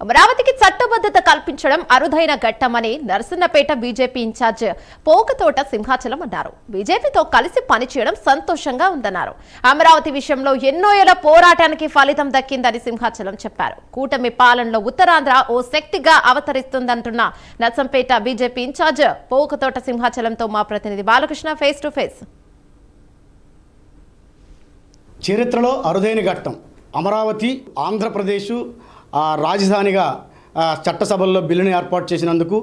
అమరావతికి చట్టబద్ధత కల్పించడం అరుదైన ఘట్టమని నరసన్నపేట బీజేపీ ఇన్ఛార్జ్ పోకతోట సింహాచలం అన్నారు. బీజేపీతో కలిసి పనిచేయడం సంతోషంగా ఉందన్నారు. అమరావతి విషయంలో ఎన్నో ఏళ్ల పోరాటానికి ఫలితం దక్కిందని సింహాచలం చెప్పారు. కూటమి పాలనలో ఉత్తరాంధ్ర ఓ శక్తిగా అవతరిస్తుందంటున్న నరసంపేట బీజేపీ ఇన్ఛార్జ్ పోకతోట సింహాచలంతో మా ప్రతినిధి బాలకృష్ణ ఫేస్ టు ఫేస్. చరిత్రలో అరుదైన ఘట్టం అమరావతి ఆంధ్రప్రదేశ్ రాజధానిగా చట్టసభల్లో బిల్లును ఏర్పాటు చేసినందుకు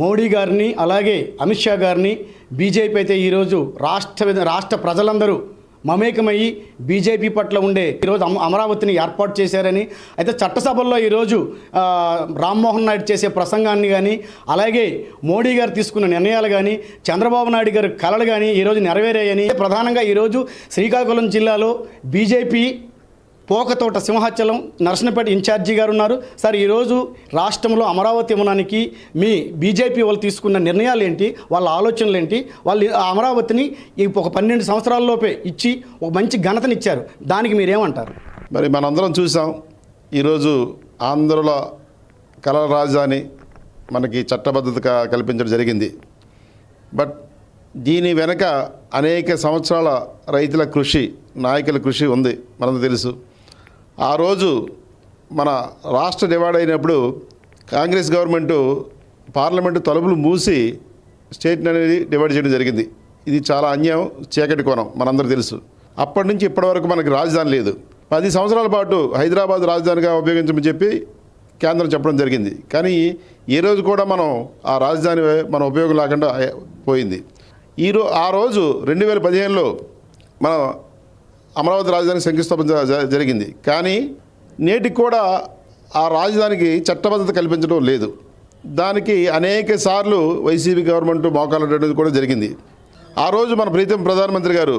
మోడీ గారిని అలాగే అమిత్ షా గారిని బీజేపీ అయితే ఈరోజు రాష్ట్ర ప్రజలందరూ మమేకమయ్యి బీజేపీ పట్ల ఉండే ఈరోజు అమరావతిని ఏర్పాటు చేశారని అయితే చట్టసభల్లో ఈరోజు రామ్మోహన్ నాయుడు చేసే ప్రసంగాన్ని కానీ అలాగే మోడీ గారు తీసుకున్న నిర్ణయాలు కానీ చంద్రబాబు నాయుడు గారి కలలు కానీ ఈరోజు నెరవేరాయని ప్రధానంగా ఈరోజు శ్రీకాకుళం జిల్లాలో బీజేపీ పోకతోట సింహాచలం నరసన్నపేట ఇన్ఛార్జి గారు ఉన్నారు. సార్, ఈరోజు రాష్ట్రంలో అమరావతి ఇవ్వడానికి మీ బీజేపీ వాళ్ళు తీసుకున్న నిర్ణయాలు ఏంటి, వాళ్ళ ఆలోచనలు ఏంటి, వాళ్ళు అమరావతిని ఒక 12 సంవత్సరాల్లోపే ఇచ్చి ఒక మంచి ఘనతనిచ్చారు, దానికి మీరేమంటారు? మరి మనందరం చూసాం, ఈరోజు ఆంధ్రలో కళల రాజధాని మనకి చట్టబద్ధత కల్పించడం జరిగింది. బట్ దీని వెనక అనేక సంవత్సరాల రైతుల కృషి, నాయకుల కృషి ఉంది, మనకు తెలుసు. ఆ రోజు మన రాష్ట్ర డివైడ్ అయినప్పుడు కాంగ్రెస్ గవర్నమెంటు పార్లమెంటు తలుపులు మూసి స్టేట్ అనేది డివైడ్ చేయడం జరిగింది. ఇది చాలా అన్యాయం, చీకటి కోణం, మనందరూ తెలుసు. అప్పటి నుంచి ఇప్పటివరకు మనకి రాజధాని లేదు. 10 సంవత్సరాల పాటు హైదరాబాద్ రాజధానిగా ఉపయోగించమని చెప్పి కేంద్రం చెప్పడం జరిగింది. కానీ ఈ రోజు కూడా మనం ఆ రాజధాని మన ఉపయోగం లేకుండా పోయింది. ఆ రోజు 2015లో మన అమరావతి రాజధానికి శంకుస్థాపన జరిగింది. కానీ నేటికి కూడా ఆ రాజధానికి చట్టబద్ధత కల్పించడం లేదు. దానికి అనేక సార్లు వైసీపీ గవర్నమెంట్ మోకాలడ్డడం కూడా జరిగింది. ఆ రోజు మన ప్రీతం ప్రధానమంత్రి గారు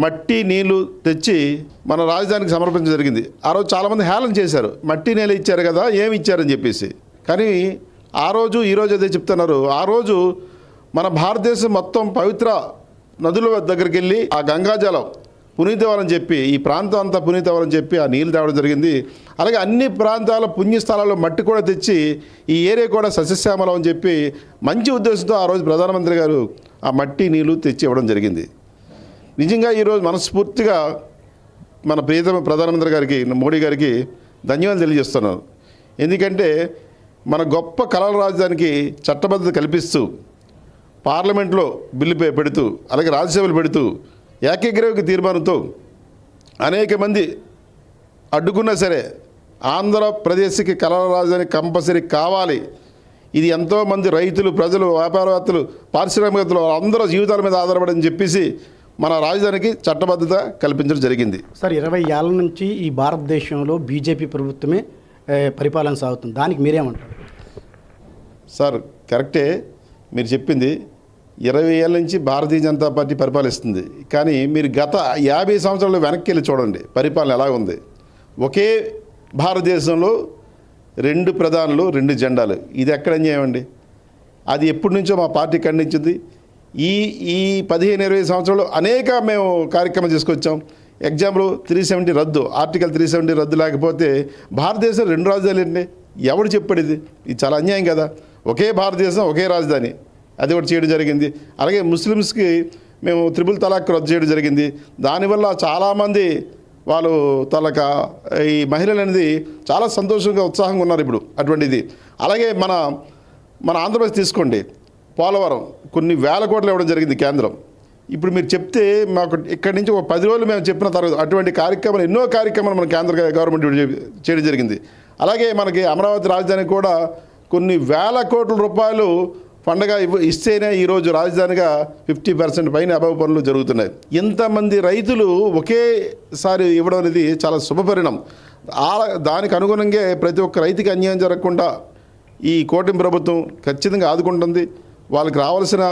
మట్టి నీళ్లు తెచ్చి మన రాజధానికి సమర్పించడం జరిగింది. ఆ రోజు చాలామంది హేళన చేశారు, మట్టి నీళ్ళు ఇచ్చారు కదా, ఏమి ఇచ్చారని చెప్పేసి. కానీ ఆ రోజు ఈరోజు అదే చెప్తున్నారు. ఆ రోజు మన భారతదేశం మొత్తం పవిత్ర నదుల దగ్గరికి వెళ్ళి ఆ గంగాజలం పునీతవాలని చెప్పి, ఈ ప్రాంతం అంతా పునీతవాలని చెప్పి ఆ నీళ్ళు తేవడం జరిగింది. అలాగే అన్ని ప్రాంతాల పుణ్యస్థలాల్లో మట్టి కూడా తెచ్చి ఈ ఏరియా కూడా సస్యశ్యామలం అని చెప్పి మంచి ఉద్దేశంతో ఆ రోజు ప్రధానమంత్రి గారు ఆ మట్టి నీళ్ళు తెచ్చి ఇవ్వడం జరిగింది. నిజంగా ఈరోజు మనస్ఫూర్తిగా మన ప్రియతమ ప్రధానమంత్రి గారికి, మోడీ గారికి ధన్యవాదాలు తెలియజేస్తున్నాను. ఎందుకంటే మన గొప్ప కళల రాజధానికి చట్టబద్ధత కల్పిస్తూ పార్లమెంట్లో బిల్లు పెడుతూ అలాగే రాజ్యసభలు పెడుతూ ఏకగ్రీవ తీర్మానంతో అనేక మంది అడ్డుకున్నా సరే ఆంధ్రప్రదేశ్కి కళల రాజధాని కంపల్సరీ కావాలి. ఇది ఎంతోమంది రైతులు, ప్రజలు, వ్యాపారవేత్తలు, పారిశ్రామికవేత్తలు అందరూ జీవితాల మీద ఆధారపడని చెప్పేసి మన రాజధానికి చట్టబద్ధత కల్పించడం జరిగింది. సార్, 20 ఏళ్ళ నుంచి ఈ భారతదేశంలో బీజేపీ ప్రభుత్వమే పరిపాలన సాగుతుంది, దానికి మీరేమంటారు? సార్, కరెక్టే మీరు చెప్పింది. 20 ఏళ్ళ నుంచి భారతీయ జనతా పార్టీ పరిపాలిస్తుంది. కానీ మీరు గత 50 సంవత్సరాలు వెనక్కి వెళ్ళి చూడండి, పరిపాలన ఎలా ఉంది. ఒకే భారతదేశంలో 2 ప్రధానులు, 2 జెండాలు, ఇది ఎక్కడ అన్యాయమండి? అది ఎప్పటి నుంచో మా పార్టీ ఖండించింది. ఈ 15-20 సంవత్సరాలు అనేక మేము కార్యక్రమం తీసుకొచ్చాం. ఎగ్జాంపుల్ 370 రద్దు, ఆర్టికల్ 370 రద్దు లేకపోతే భారతదేశం 2 రాజధానులు ఏంటి? ఎవడు చెప్పాడు? ఇది చాలా అన్యాయం కదా. ఒకే భారతదేశం, ఒకే రాజధాని, అది ఒకటి చేయడం జరిగింది. అలాగే ముస్లిమ్స్కి మేము 3 తలాక్ రద్దు చేయడం జరిగింది. దానివల్ల చాలామంది వాళ్ళు ఈ మహిళలు అనేది చాలా సంతోషంగా, ఉత్సాహంగా ఉన్నారు ఇప్పుడు అటువంటిది. అలాగే మన ఆంధ్రప్రదేశ్ తీసుకోండి, పోలవరం కొన్ని వేల కోట్లు ఇవ్వడం జరిగింది కేంద్రం. ఇప్పుడు మీరు చెప్తే మాకు ఇక్కడి నుంచి ఒక 10 రోజులు మేము చెప్పిన తర్వాత అటువంటి కార్యక్రమాలు, ఎన్నో కార్యక్రమాలు మన కేంద్ర గవర్నమెంట్ చేయడం జరిగింది. అలాగే మనకి అమరావతి రాజధానికి కూడా కొన్ని వేల కోట్ల రూపాయలు పండగ ఇస్తేనే ఈరోజు రాజధానిగా 50% పైన అభవ పనులు జరుగుతున్నాయి. ఇంతమంది రైతులు ఒకేసారి ఇవ్వడం అనేది చాలా శుభపరిణామం. దానికి అనుగుణంగా ప్రతి ఒక్క రైతుకి అన్యాయం జరగకుండా ఈ కూటమి ప్రభుత్వం ఖచ్చితంగా ఆదుకుంటుంది. వాళ్ళకి రావాల్సిన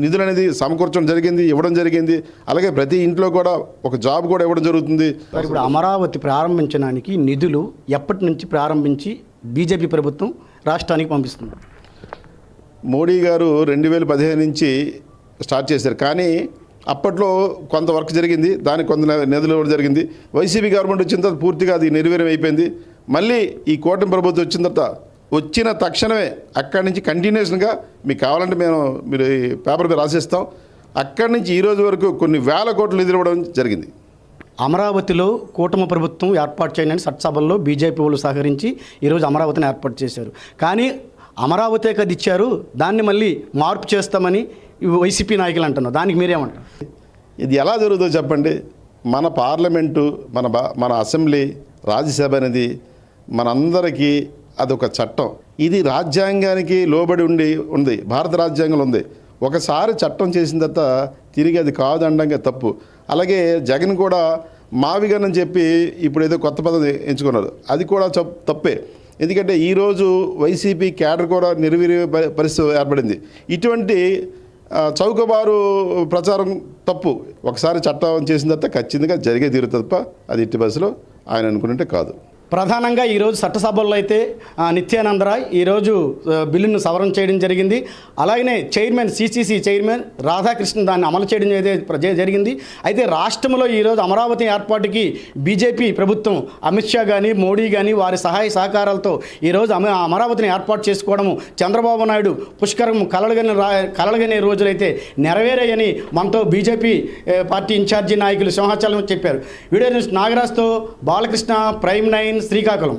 నిధులు అనేది సమకూర్చడం జరిగింది, ఇవ్వడం జరిగింది. అలాగే ప్రతి ఇంట్లో కూడా ఒక జాబ్ కూడా ఇవ్వడం జరుగుతుంది. ఇప్పుడు అమరావతి ప్రారంభించడానికి నిధులు ఎప్పటి నుంచి ప్రారంభించి బీజేపీ ప్రభుత్వం రాష్ట్రానికి పంపిస్తుంది? మోడీ గారు 2015 నుంచి స్టార్ట్ చేశారు. కానీ అప్పట్లో కొంత వర్క్ జరిగింది, దానికి కొంత నిధులు ఇవ్వడం జరిగింది. వైసీపీ గవర్నమెంట్ వచ్చిన తర్వాత పూర్తిగా అది నిర్వీర్యం అయిపోయింది. మళ్ళీ ఈ కూటమి ప్రభుత్వం వచ్చిన తర్వాత వచ్చిన తక్షణమే అక్కడి నుంచి కంటిన్యూషన్గా మీకు కావాలంటే మీరు ఈ పేపర్ మీద రాసిస్తాం. అక్కడి నుంచి ఈ రోజు వరకు కొన్ని వేల కోట్లు నిధులు జరిగింది. అమరావతిలో కూటమి ప్రభుత్వం ఏర్పాటు చేయడానికి చట్టసభల్లో బీజేపీ వాళ్ళు సహకరించి ఈరోజు అమరావతిని ఏర్పాటు చేశారు. కానీ అమరావతి కదా ఇచ్చారు, దాన్ని మళ్ళీ మార్పు చేస్తామని వైసీపీ నాయకులు అంటున్నారు. దానికి మీరేమంటారు? ఇది ఎలా జరుగుతుందో చెప్పండి. మన పార్లమెంటు, మన అసెంబ్లీ, రాజ్యసభ అనేది మనందరికీ అదొక చట్టం. ఇది రాజ్యాంగానికి లోబడి ఉంది, భారత రాజ్యాంగంలో ఉంది. ఒకసారి చట్టం చేసిన తర్వాత తిరిగి అది కాదండంగా తప్పు. అలాగే జగన్ కూడా మావిగన్ అని చెప్పి ఇప్పుడు ఏదో కొత్త పదవి ఎంచుకున్నారు, అది కూడా తప్పే. ఎందుకంటే ఈరోజు వైసీపీ క్యాడర్ కూడా నిర్వీర్య పరిస్థితి ఏర్పడింది. ఇటువంటి చౌకబారు ప్రచారం తప్పు. ఒకసారి చట్టం చేసిన తర్వాత ఖచ్చితంగా జరిగే తీరుతుంది తప్ప అది ఇట్టి బస్సులో ఆయన అనుకున్నట్టే కాదు. ప్రధానంగా ఈరోజు చట్టసభల్లో అయితే నిత్యానందరాయ్ ఈరోజు బిల్లును సవరణ చేయడం జరిగింది. అలాగనే సిసిసి చైర్మన్ రాధాకృష్ణ దాన్ని అమలు చేయడం అయితే జరిగింది. అయితే రాష్ట్రంలో ఈరోజు అమరావతి ఏర్పాటుకి బీజేపీ ప్రభుత్వం అమిత్ షా కానీ మోడీ కానీ వారి సహాయ సహకారాలతో ఈరోజు అమరావతిని ఏర్పాటు చేసుకోవడము చంద్రబాబు నాయుడు పుష్కరం కలలుగనే రోజులైతే నెరవేరాయని మనతో బీజేపీ పార్టీ ఇన్ఛార్జి నాయకులు సింహాచలం చెప్పారు. వీడియో న్యూస్ నాగరాజ్తో బాలకృష్ణ, ప్రైమ్ 9 శ్రీకాకుళం.